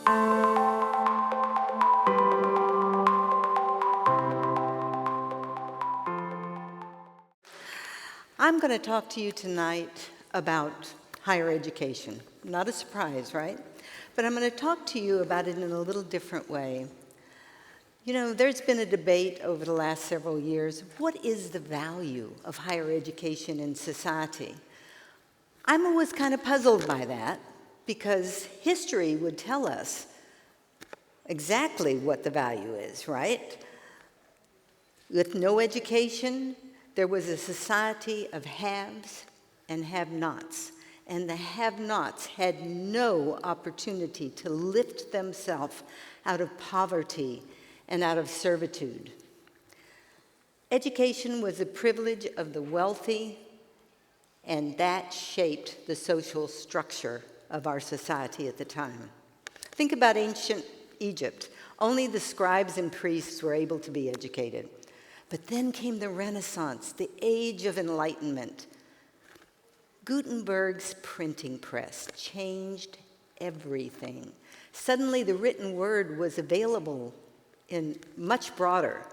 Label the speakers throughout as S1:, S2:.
S1: I'm going to talk to you tonight about higher education. Not a surprise, right? But I'm going to talk to you about it in a little different way. You know, there's been a debate over the last several years. What is the value of higher education in society? I'm always kind of puzzled by that because history would tell us exactly what the value is, right? With no education, there was a society of haves and have-nots. And the have-nots had no opportunity to lift themselves out of poverty and out of servitude. Education was a privilege of the wealthy, and that shaped the social structure of our society at the time. Think about ancient Egypt. Only the scribes and priests were able to be educated. But then came the Renaissance, the Age of Enlightenment. Gutenberg's printing press changed everything. Suddenly, the written word was available in much broader.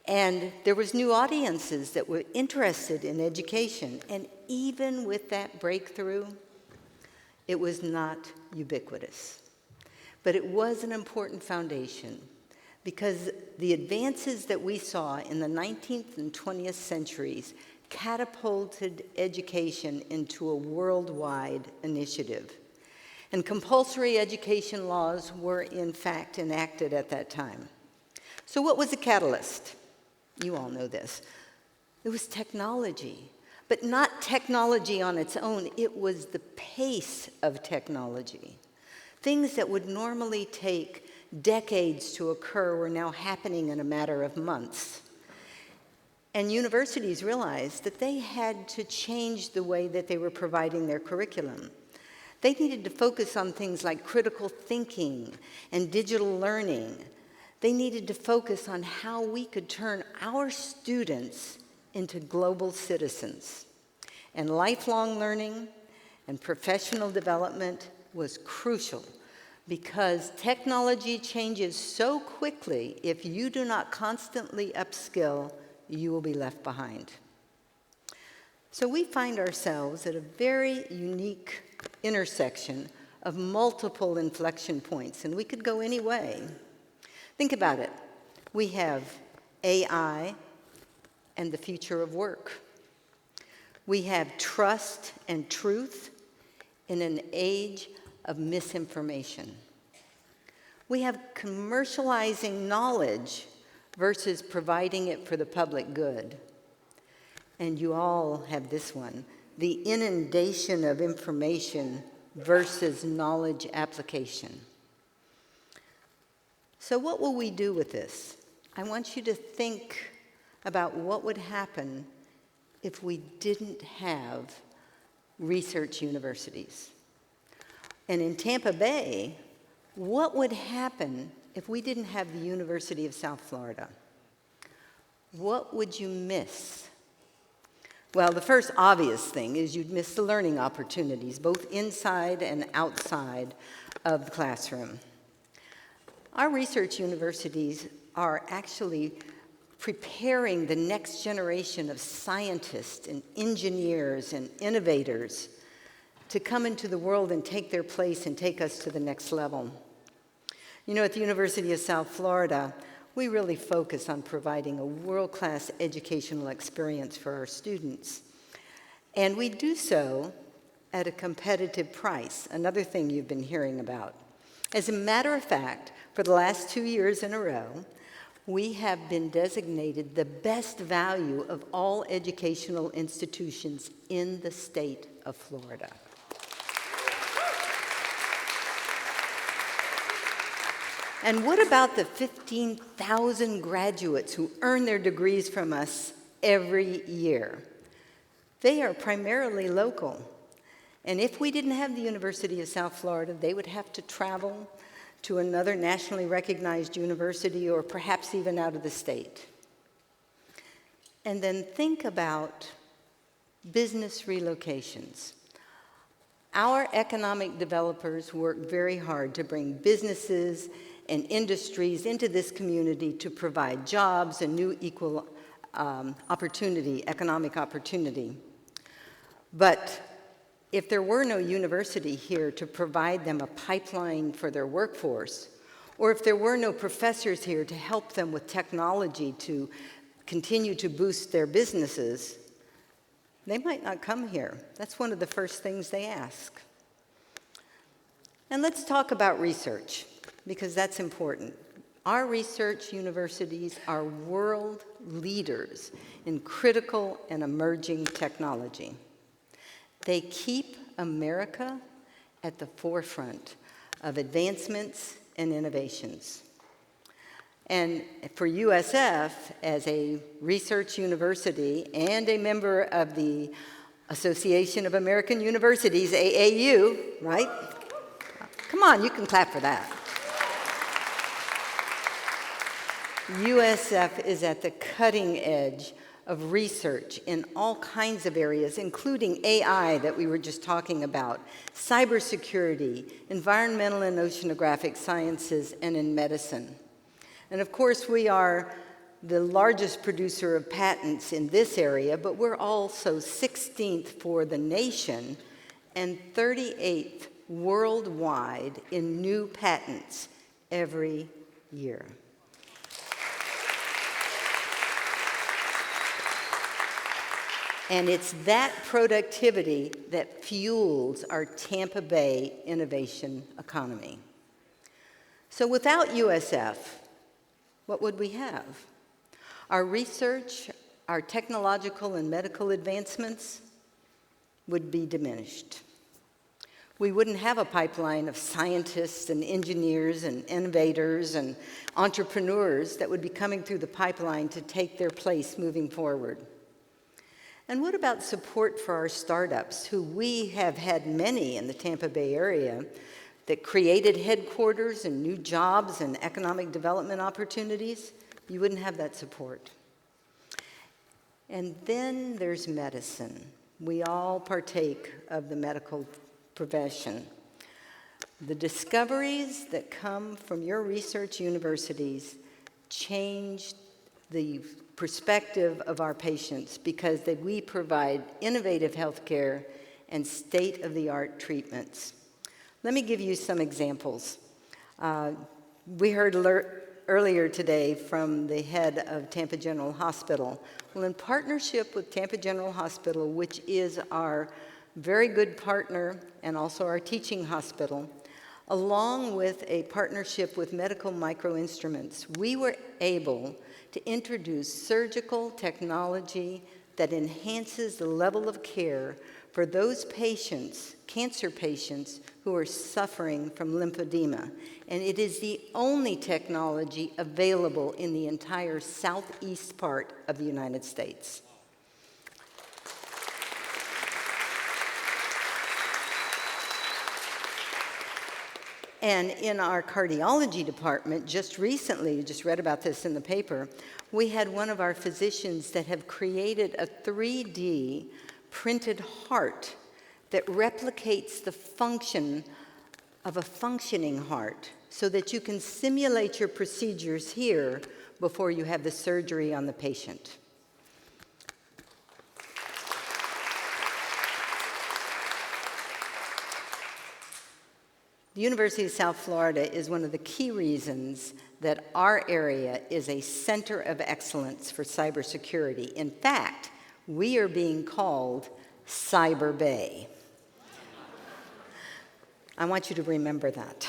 S1: And there was new audiences that were interested in education. And even with that breakthrough, it was not ubiquitous. But it was an important foundation because the advances that we saw in the 19th and 20th centuries catapulted education into a worldwide initiative. And compulsory education laws were, in fact, enacted at that time. So what was the catalyst? You all know this. It was technology, but not technology on its own. It was the pace of technology. Things that would normally take decades to occur were now happening in a matter of months. And universities realized that they had to change the way that they were providing their curriculum. They needed to focus on things like critical thinking and digital learning. They needed to focus on how we could turn our students into global citizens. And lifelong learning and professional development was crucial because technology changes so quickly. If you do not constantly upskill, you will be left behind. So we find ourselves at a very unique intersection of multiple inflection points, and we could go any way. Think about it. We have AI and the future of work. We have trust and truth in an age of misinformation. We have commercializing knowledge versus providing it for the public good. And you all have this one, the inundation of information versus knowledge application. So what will we do with this? I want you to think about what would happen if we didn't have research universities. And in Tampa Bay, what would happen if we didn't have the University of South Florida? What would you miss? Well, the first obvious thing is you'd miss the learning opportunities, both inside and outside of the classroom. Our research universities are actually preparing the next generation of scientists and engineers and innovators to come into the world and take their place and take us to the next level. You know, at the University of South Florida, we really focus on providing a world-class educational experience for our students. And we do so at a competitive price, another thing you've been hearing about. As a matter of fact, for the last 2 years in a row, we have been designated the best value of all educational institutions in the state of Florida. And what about the 15,000 graduates who earn their degrees from us every year? They are primarily local. And if we didn't have the University of South Florida, they would have to travel to another nationally recognized university or perhaps even out of the state. And then think about business relocations. Our economic developers work very hard to bring businesses and industries into this community to provide jobs and new equal opportunity, economic opportunity. But if there were no university here to provide them a pipeline for their workforce, or if there were no professors here to help them with technology to continue to boost their businesses, they might not come here. That's one of the first things they ask. And let's talk about research, because that's important. Our research universities are world leaders in critical and emerging technology. They keep America at the forefront of advancements and innovations. And for USF, as a research university and a member of the Association of American Universities, AAU, right? Come on, you can clap for that. USF is at the cutting edge of research in all kinds of areas, including AI that we were just talking about, cybersecurity, environmental and oceanographic sciences, and in medicine. And of course, we are the largest producer of patents in this area, but we're also 16th for the nation and 38th worldwide in new patents every year. And it's that productivity that fuels our Tampa Bay innovation economy. So without USF, what would we have? Our research, our technological and medical advancements would be diminished. We wouldn't have a pipeline of scientists and engineers and innovators and entrepreneurs that would be coming through the pipeline to take their place moving forward. And what about support for our startups, who we have had many in the Tampa Bay area that created headquarters and new jobs and economic development opportunities? You wouldn't have that support. And then there's medicine. We all partake of the medical profession. The discoveries that come from your research universities change the perspective of our patients because we provide innovative health care and state-of-the-art treatments. Let me give you some examples. We heard earlier today from the head of Tampa General Hospital. Well, in partnership with Tampa General Hospital, which is our very good partner and also our teaching hospital, along with a partnership with Medical Microinstruments, we were able to introduce surgical technology that enhances the level of care for those patients, cancer patients, who are suffering from lymphedema. And it is the only technology available in the entire southeast part of the United States. And in our cardiology department, just recently, you just read about this in the paper, we had one of our physicians that have created a 3D printed heart that replicates the function of a functioning heart so that you can simulate your procedures here before you have the surgery on the patient. The University of South Florida is one of the key reasons that our area is a center of excellence for cybersecurity. In fact, we are being called Cyber Bay. I want you to remember that.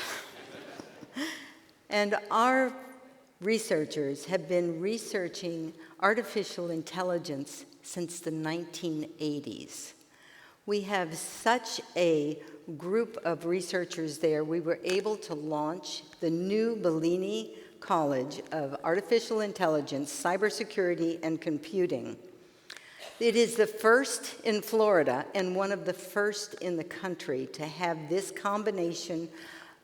S1: And our researchers have been researching artificial intelligence since the 1980s. We have such a group of researchers there. We were able to launch the new Bellini College of Artificial Intelligence, Cybersecurity, and Computing. It is the first in Florida and one of the first in the country to have this combination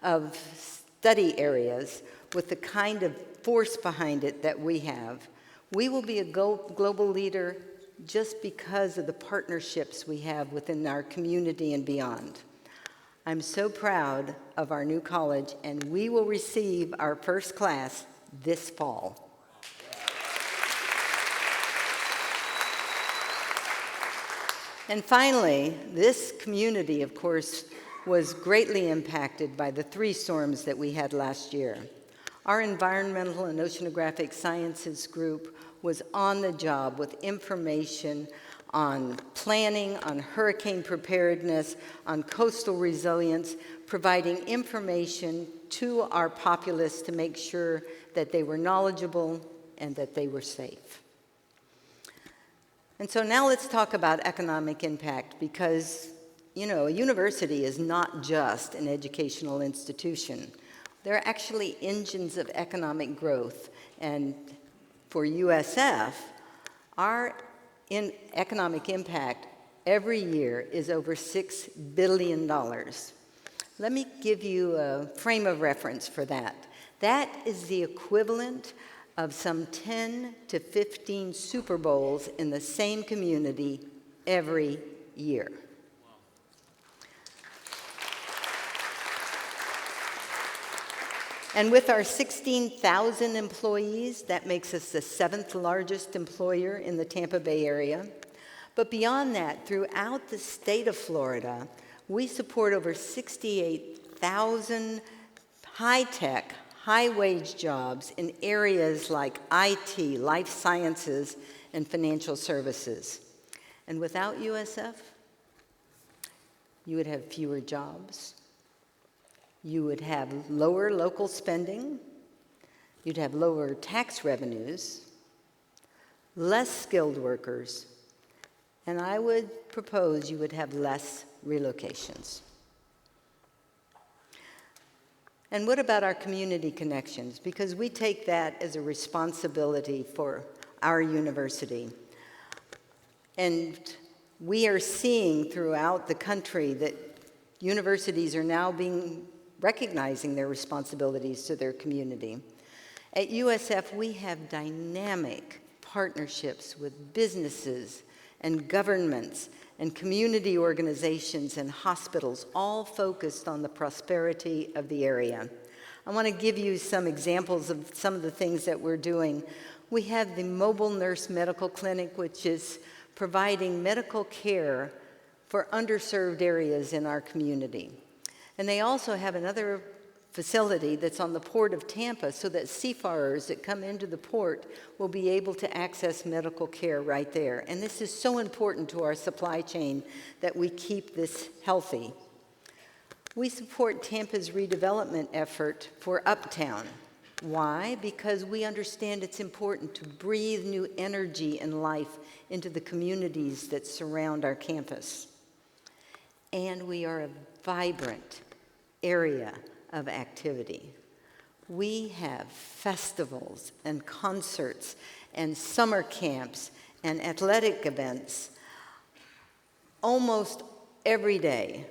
S1: of study areas with the kind of force behind it that we have. We will be a global leader just because of the partnerships we have within our community and beyond. I'm so proud of our new college, and we will receive our first class this fall. And finally, this community, of course, was greatly impacted by the 3 storms that we had last year. Our Environmental and Oceanographic Sciences group was on the job with information on planning, on hurricane preparedness, on coastal resilience, providing information to our populace to make sure that they were knowledgeable and that they were safe. And so now let's talk about economic impact, because, a university is not just an educational institution. They're actually engines of economic growth. And for USF, our economic impact every year is over $6 billion. Let me give you a frame of reference for that. That is the equivalent of some 10 to 15 Super Bowls in the same community every year. And with our 16,000 employees, that makes us the 7th largest employer in the Tampa Bay area. But beyond that, throughout the state of Florida, we support over 68,000 high-tech, high-wage jobs in areas like IT, life sciences, and financial services. And without USF, you would have fewer jobs. You would have lower local spending. You'd have lower tax revenues, less skilled workers, and I would propose you would have less relocations. And what about our community connections? Because we take that as a responsibility for our university. And we are seeing throughout the country that universities are now recognizing their responsibilities to their community. At USF, we have dynamic partnerships with businesses and governments and community organizations and hospitals, all focused on the prosperity of the area. I want to give you some examples of some of the things that we're doing. We have the Mobile Nurse Medical Clinic, which is providing medical care for underserved areas in our community. And they also have another facility that's on the port of Tampa so that seafarers that come into the port will be able to access medical care right there. And this is so important to our supply chain that we keep this healthy. We support Tampa's redevelopment effort for Uptown. Why? Because we understand it's important to breathe new energy and life into the communities that surround our campus. And we are a vibrant area of activity. We have festivals and concerts and summer camps and athletic events almost every day.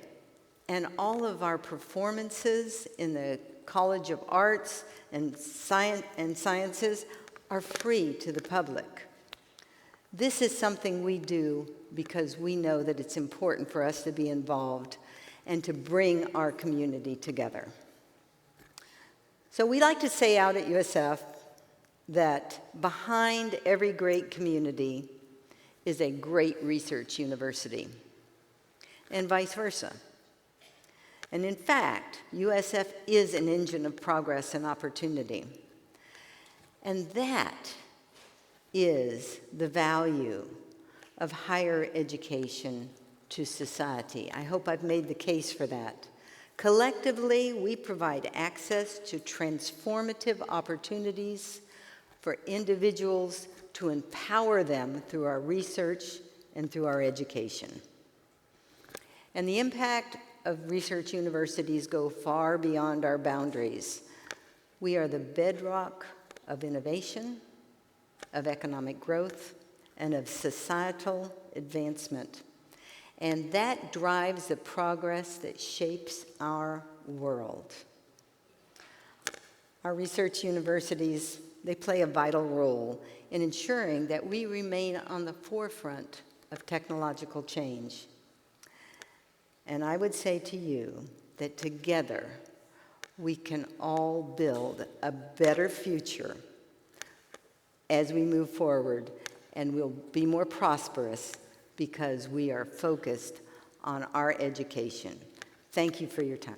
S1: And all of our performances in the College of Arts and Sciences are free to the public. This is something we do because we know that it's important for us to be involved and to bring our community together. So we like to say out at USF that behind every great community is a great research university, and vice versa. And in fact, USF is an engine of progress and opportunity. And that is the value of higher education to society. I hope I've made the case for that. Collectively, we provide access to transformative opportunities for individuals to empower them through our research and through our education. And the impact of research universities go far beyond our boundaries. We are the bedrock of innovation, of economic growth, and of societal advancement. And that drives the progress that shapes our world. Our research universities, they play a vital role in ensuring that we remain on the forefront of technological change. And I would say to you that together we can all build a better future as we move forward, and we'll be more prosperous because we are focused on our education. Thank you for your time.